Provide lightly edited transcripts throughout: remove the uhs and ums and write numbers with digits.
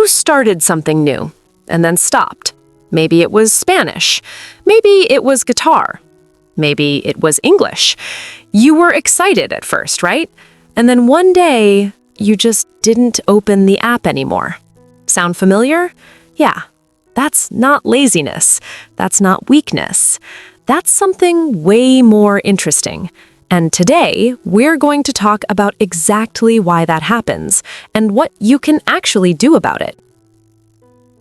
You started something new and then stopped. Maybe it was Spanish. Maybe it was guitar. Maybe it was English. You were excited at first, right? And then one day, you just didn't open the app anymore. Sound familiar? Yeah. That's not laziness. That's not weakness. That's something way more interesting. And today, we're going to talk about exactly why that happens and what you can actually do about it.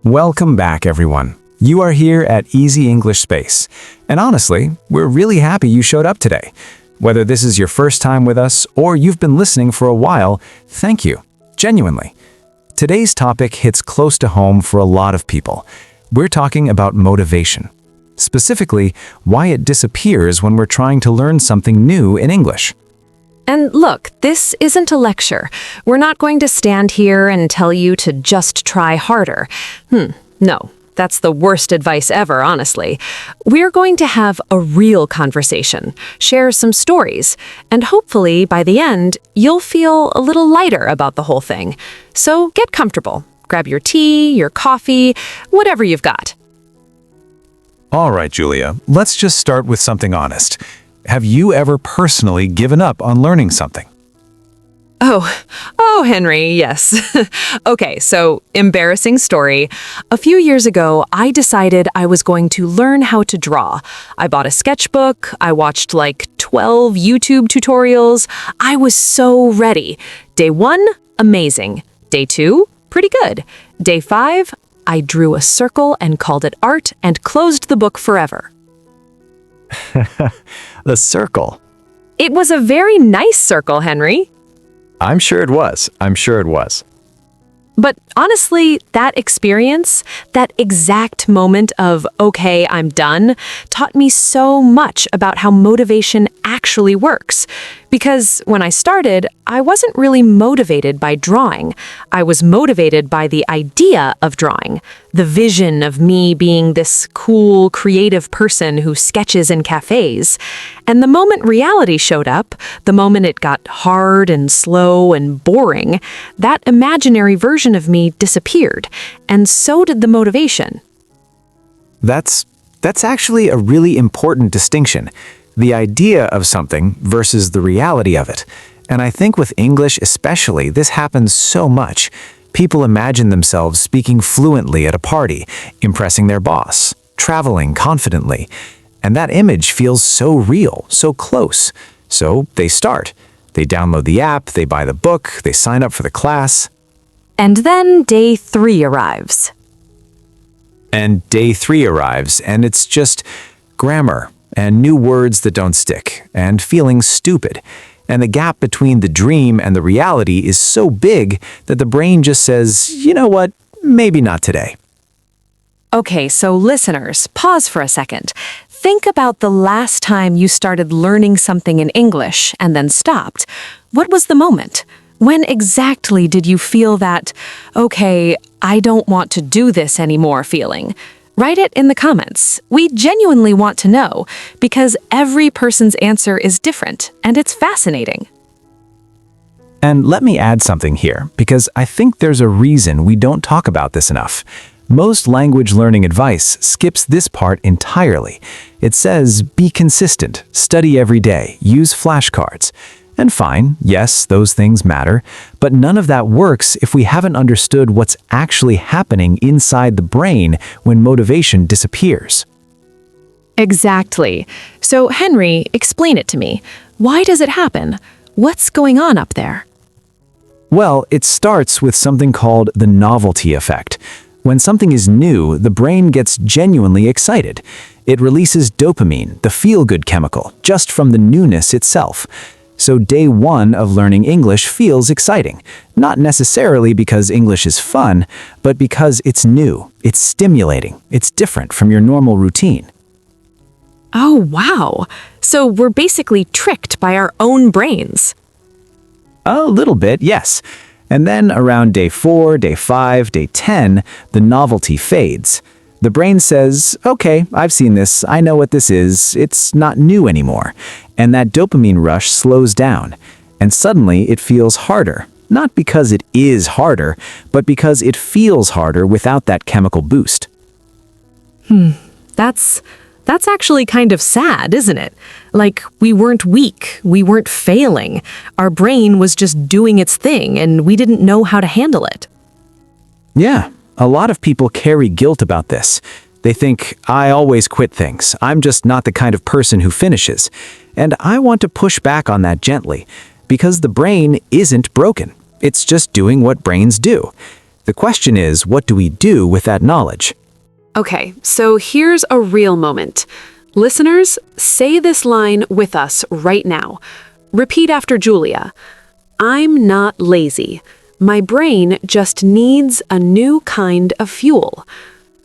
Welcome back, everyone. You are here at Easy English Space. And honestly, we're really happy you showed up today. Whether this is your first time with us or you've been listening for a while, thank you. Genuinely. Today's topic hits close to home for a lot of people. We're talking about motivation. Specifically, why it disappears when we're trying to learn something new in English. And look, this isn't a lecture. We're not going to stand here and tell you to just try harder. No, that's the worst advice ever, honestly. We're going to have a real conversation, share some stories, and hopefully, by the end, you'll feel a little lighter about the whole thing. So get comfortable. Grab your tea, your coffee, whatever you've got. All right, Julia, let's just start with something honest. Have you ever personally given up on learning something? Oh, Henry, yes. Okay, so embarrassing story. A few years ago, I decided I was going to learn how to draw. I bought a sketchbook. I watched like 12 YouTube tutorials. I was so ready. Day 1, amazing. Day 2, pretty good. Day 5, I drew a circle and called it art and closed the book forever. The circle. It was a very nice circle, Henry. I'm sure it was. But honestly, that experience, that exact moment of, okay, I'm done, taught me so much about how motivation actually works. Because when I started, I wasn't really motivated by drawing. I was motivated by the idea of drawing, the vision of me being this cool, creative person who sketches in cafes. And the moment reality showed up, the moment it got hard and slow and boring, that imaginary version of me disappeared, and so did the motivation. That's actually a really important distinction. The idea of something versus the reality of it. And I think with English especially, this happens so much. People imagine themselves speaking fluently at a party, impressing their boss, traveling confidently. And that image feels so real, so close. So they start. They download the app, they buy the book, they sign up for the class. And then day 3 arrives. And day 3 arrives, and it's just grammar, and new words that don't stick, and feeling stupid. And the gap between the dream and the reality is so big that the brain just says, you know what, maybe not today. Okay, so listeners, pause for a second. Think about the last time you started learning something in English and then stopped. What was the moment? When exactly did you feel that, okay, I don't want to do this anymore feeling? Write it in the comments. We genuinely want to know, because every person's answer is different, and it's fascinating. And let me add something here, because I think there's a reason we don't talk about this enough. Most language learning advice skips this part entirely. It says, be consistent, study every day, use flashcards. And fine, yes, those things matter, but none of that works if we haven't understood what's actually happening inside the brain when motivation disappears. Exactly. So, Henry, explain it to me. Why does it happen? What's going on up there? Well, it starts with something called the novelty effect. When something is new, the brain gets genuinely excited. It releases dopamine, the feel-good chemical, just from the newness itself. So day 1 of learning English feels exciting, not necessarily because English is fun, but because it's new, it's stimulating, it's different from your normal routine. Oh, wow. So we're basically tricked by our own brains. A little bit, yes. And then around day 4, day 5, day 10, the novelty fades. The brain says, okay, I've seen this, I know what this is, it's not new anymore. And that dopamine rush slows down. And suddenly it feels harder, Not because it is harder, but because it feels harder without that chemical boost. That's actually kind of sad, isn't it? Like, we weren't weak, we weren't failing. Our brain was just doing its thing, and we didn't know how to handle it. Yeah, a lot of people carry guilt about this. They think, I always quit things. I'm just not the kind of person who finishes. And I want to push back on that gently, because the brain isn't broken. It's just doing what brains do. The question is, what do we do with that knowledge? Okay, so here's a real moment. Listeners, say this line with us right now. Repeat after Julia. I'm not lazy. My brain just needs a new kind of fuel.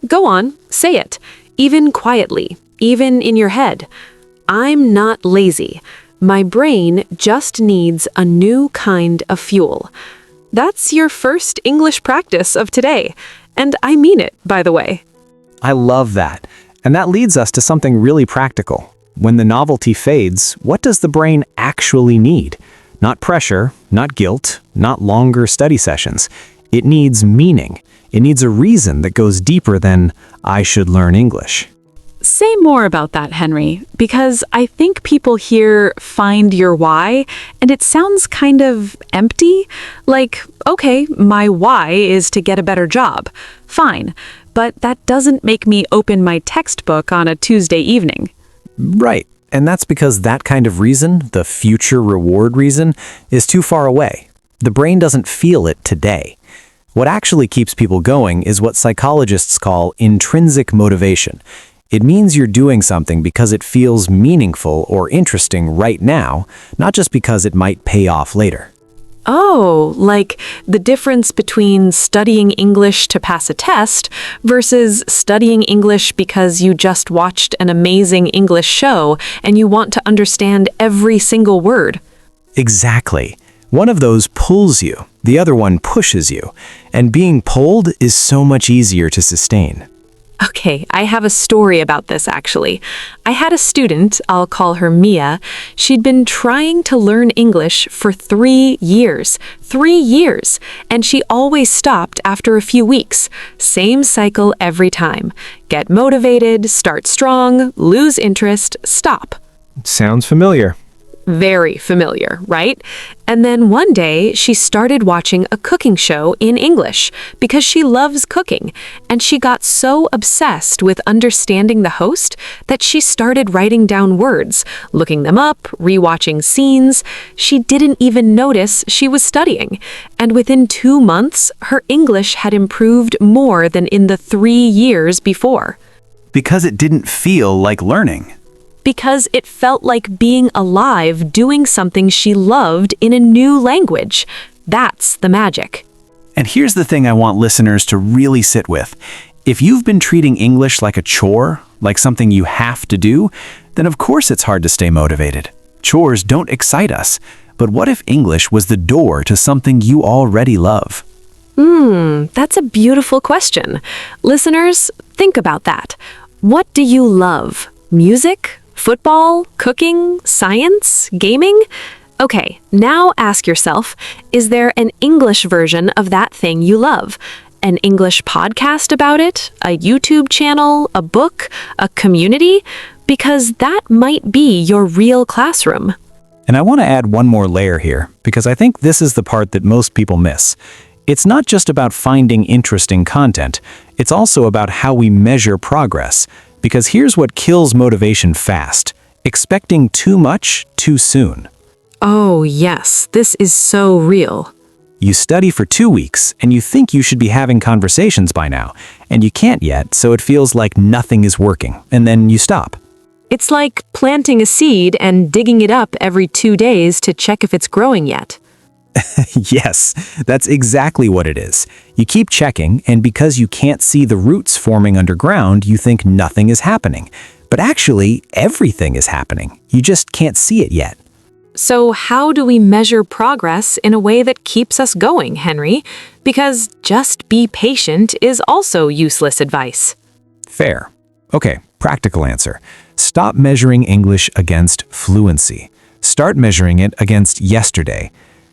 Go on, say it, even quietly, even in your head. I'm not lazy. My brain just needs a new kind of fuel. That's your first English practice of today. And I mean it, by the way. I love that. And that leads us to something really practical. When the novelty fades, what does the brain actually need? Not pressure, not guilt, not longer study sessions. It needs meaning. It needs a reason that goes deeper than, I should learn English. Say more about that, Henry, because I think people here find your why, and it sounds kind of empty. Like, okay, my why is to get a better job. Fine, but that doesn't make me open my textbook on a Tuesday evening. Right. And that's because that kind of reason, the future reward reason, is too far away. The brain doesn't feel it today. What actually keeps people going is what psychologists call intrinsic motivation. It means you're doing something because it feels meaningful or interesting right now, not just because it might pay off later. Oh, like the difference between studying English to pass a test versus studying English because you just watched an amazing English show and you want to understand every single word. Exactly. One of those pulls you, the other one pushes you, and being pulled is so much easier to sustain. Okay, I have a story about this actually. I had a student, I'll call her Mia. She'd been trying to learn English for 3 years. 3 years! And she always stopped after a few weeks. Same cycle every time. Get motivated, start strong, lose interest, stop. Sounds familiar. Very familiar, right? And then one day, she started watching a cooking show in English because she loves cooking, and she got so obsessed with understanding the host that she started writing down words, looking them up, rewatching scenes. She didn't even notice she was studying, and within 2 months, her English had improved more than in the 3 years before. Because it didn't feel like learning. Because it felt like being alive doing something she loved in a new language. That's the magic. And here's the thing I want listeners to really sit with. If you've been treating English like a chore, like something you have to do, then of course it's hard to stay motivated. Chores don't excite us. But what if English was the door to something you already love? That's a beautiful question. Listeners, think about that. What do you love? Music? Football, cooking, science, gaming? Okay, now ask yourself, is there an English version of that thing you love? An English podcast about it? A YouTube channel? A book? A community? Because that might be your real classroom. And I want to add one more layer here, because I think this is the part that most people miss. It's not just about finding interesting content, it's also about how we measure progress. Because here's what kills motivation fast: expecting too much too soon. Oh, yes, this is so real. You study for 2 weeks and you think you should be having conversations by now, and you can't yet, so it feels like nothing is working, and then you stop. It's like planting a seed and digging it up every 2 days to check if it's growing yet. Yes, that's exactly what it is. You keep checking, and because you can't see the roots forming underground, you think nothing is happening. But actually, everything is happening. You just can't see it yet. So how do we measure progress in a way that keeps us going, Henry? Because just be patient is also useless advice. Fair. Okay, practical answer. Stop measuring English against fluency. Start measuring it against yesterday.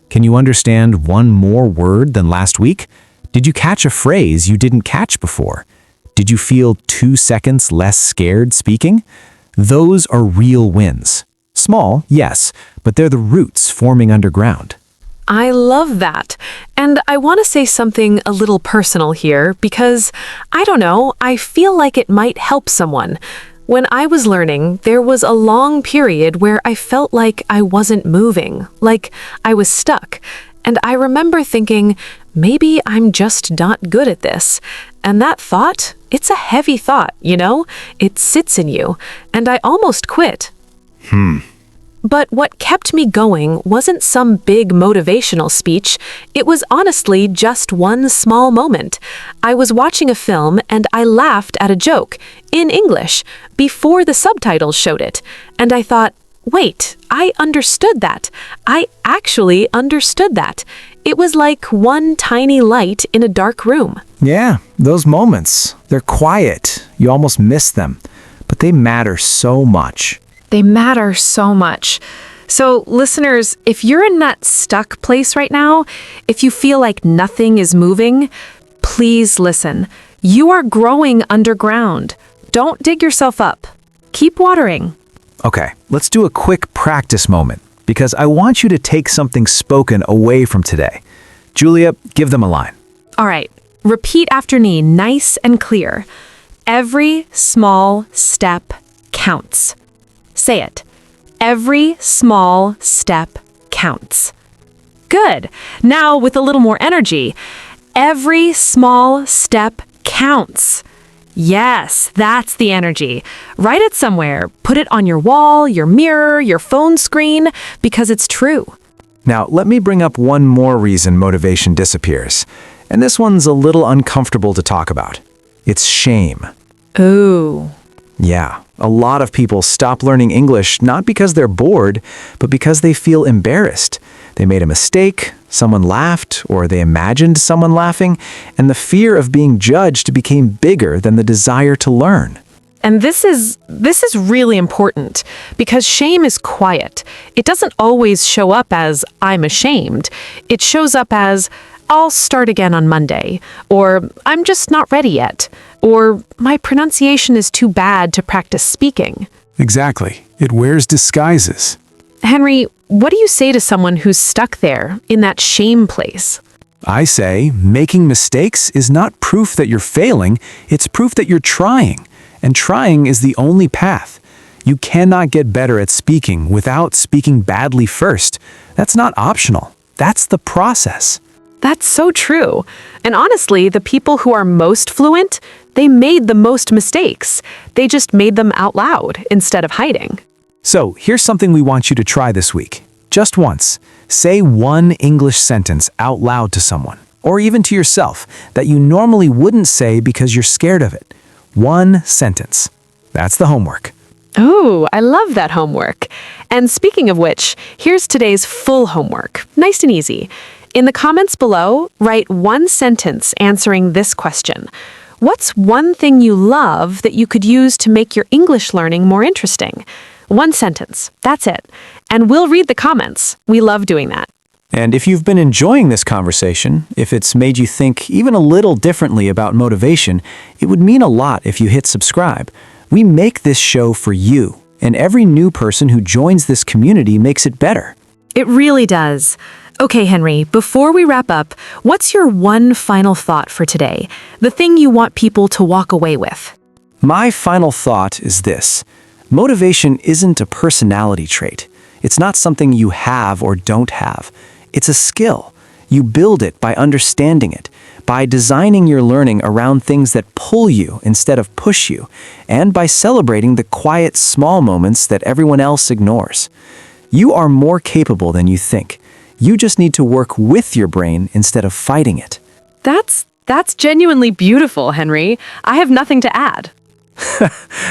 Can you understand one more word than last week? Did you catch a phrase you didn't catch before? Did you feel 2 seconds less scared speaking? Those are real wins. Small, yes, but they're the roots forming underground. I love that. And I want to say something a little personal here because, I don't know, I feel like it might help someone. When I was learning, there was a long period where I felt like I wasn't moving, like I was stuck. And I remember thinking, maybe I'm just not good at this. And that thought, it's a heavy thought, you know? It sits in you. And I almost quit. But what kept me going wasn't some big motivational speech. It was honestly just one small moment. I was watching a film and I laughed at a joke in English before the subtitles showed it. And I thought, wait, I understood that. I actually understood that. It was like one tiny light in a dark room. Yeah, those moments, they're quiet. You almost miss them, but they matter so much. They matter so much. So, listeners, if you're in that stuck place right now, if you feel like nothing is moving, please listen. You are growing underground. Don't dig yourself up. Keep watering. Okay, let's do a quick practice moment, because I want you to take something spoken away from today. Julia, give them a line. All right, repeat after me, nice and clear. Every small step counts. Say it. Every small step counts. Good. Now with a little more energy. Every small step counts. Yes, that's the energy. Write it somewhere. Put it on your wall, your mirror, your phone screen, because it's true. Now, let me bring up one more reason motivation disappears. And this one's a little uncomfortable to talk about. It's shame. Ooh. Yeah, a lot of people stop learning English not because they're bored, but because they feel embarrassed. They made a mistake, someone laughed, or they imagined someone laughing, and the fear of being judged became bigger than the desire to learn. And this is really important because shame is quiet. It doesn't always show up as I'm ashamed. It shows up as I'll start again on Monday, or I'm just not ready yet, or my pronunciation is too bad to practice speaking. Exactly. It wears disguises. Henry, what do you say to someone who's stuck there in that shame place? I say, making mistakes is not proof that you're failing, it's proof that you're trying. And trying is the only path. You cannot get better at speaking without speaking badly first. That's not optional. That's the process. That's so true. And honestly, the people who are most fluent, they made the most mistakes. They just made them out loud instead of hiding. So, here's something we want you to try this week. Just once, say one English sentence out loud to someone, or even to yourself, that you normally wouldn't say because you're scared of it. One sentence. That's the homework. Oh, I love that homework. And speaking of which, here's today's full homework. Nice and easy. In the comments below, write one sentence answering this question. What's one thing you love that you could use to make your English learning more interesting? One sentence. That's it. And we'll read the comments. We love doing that. And if you've been enjoying this conversation, if it's made you think even a little differently about motivation, it would mean a lot if you hit subscribe. We make this show for you, and every new person who joins this community makes it better. It really does. Okay, Henry, before we wrap up, what's your one final thought for today? The thing you want people to walk away with? My final thought is this. Motivation isn't a personality trait. It's not something you have or don't have. It's a skill. You build it by understanding it, by designing your learning around things that pull you instead of push you, and by celebrating the quiet, small moments that everyone else ignores. You are more capable than you think. You just need to work with your brain instead of fighting it. That's genuinely beautiful, Henry. I have nothing to add.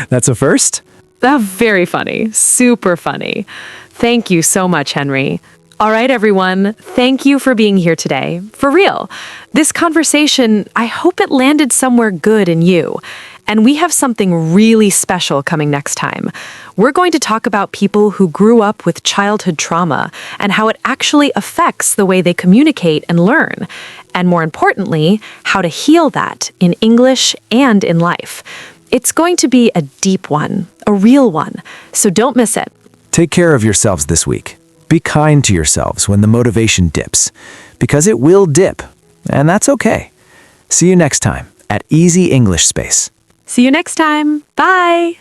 That's a first? Very funny. Super funny. Thank you so much, Henry. All right, everyone. Thank you for being here today. For real. This conversation, I hope it landed somewhere good in you. And we have something really special coming next time. We're going to talk about people who grew up with childhood trauma and how it actually affects the way they communicate and learn. And more importantly, how to heal that in English and in life. It's going to be a deep one, a real one, so don't miss it. Take care of yourselves this week. Be kind to yourselves when the motivation dips, because it will dip, and that's okay. See you next time at Easy English Space. See you next time. Bye.